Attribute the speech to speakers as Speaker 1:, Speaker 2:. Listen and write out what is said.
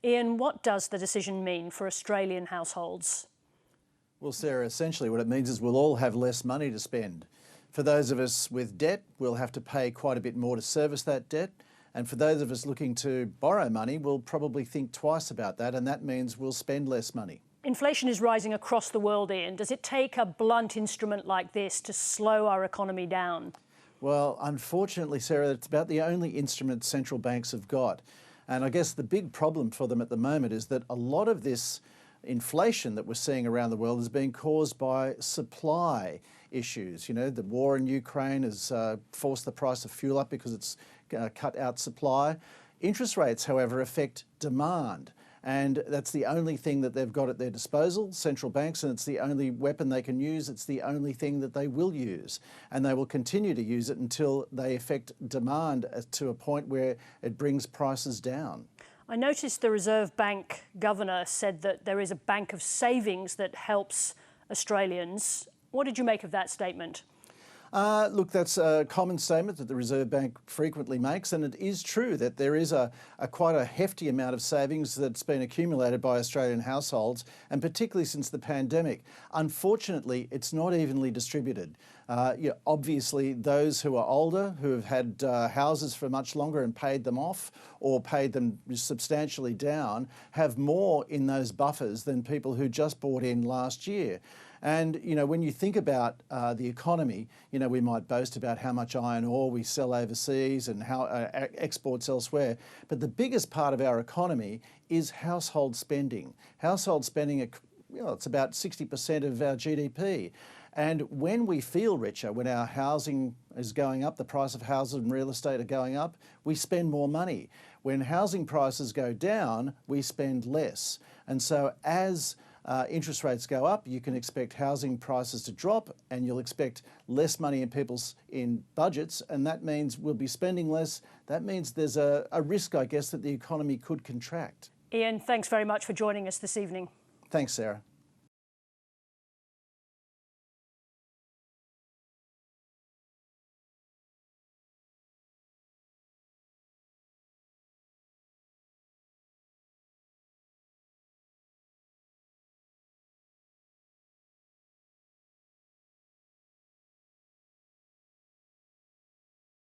Speaker 1: Ian, what does the decision mean for Australian households?
Speaker 2: Well, Sarah, essentially what it means is we'll all have less money to spend. For those of us with debt, we'll have to pay quite a bit more to service that debt. And for those of us looking to borrow money, we'll probably think twice about that, and that means we'll spend less money.
Speaker 1: Inflation is rising across the world, Ian. Does it take a blunt instrument like this to slow our economy down?
Speaker 2: Well, unfortunately, Sarah, it's about the only instrument central banks have got. And I guess the big problem for them at the moment is that a lot of this inflation that we're seeing around the world is being caused by supply issues. You know, the war in Ukraine has forced the price of fuel up because it's cut out supply. Interest rates, however, affect demand. And that's the only thing that they've got at their disposal, central banks, and it's the only weapon they can use. It's the only thing that they will use. And they will continue to use it until they affect demand to a point where it brings prices down.
Speaker 1: I noticed the Reserve Bank governor said that there is a bank of savings that helps Australians. What did you make of that statement?
Speaker 2: Look, that's a common statement that the Reserve Bank frequently makes, and it is true that there is quite a hefty amount of savings that's been accumulated by Australian households, and particularly since the pandemic. Unfortunately, it's not evenly distributed. Obviously, those who are older, who have had houses for much longer and paid them off or paid them substantially down, have more in those buffers than people who just bought in last year. And, you know, when you think about the economy, you know, we might boast about how much iron ore we sell overseas and how exports elsewhere. But the biggest part of our economy is household spending. Household spending, it's about 60% of our GDP. And when we feel richer, when our housing is going up, the price of houses and real estate are going up, we spend more money. When housing prices go down, we spend less. And so as interest rates go up, you can expect housing prices to drop, and you'll expect less money in people's budgets, and that means we'll be spending less. That means there's a risk, I guess, that the economy could contract.
Speaker 1: Ian, thanks very much for joining us this evening.
Speaker 2: Thanks, Sarah.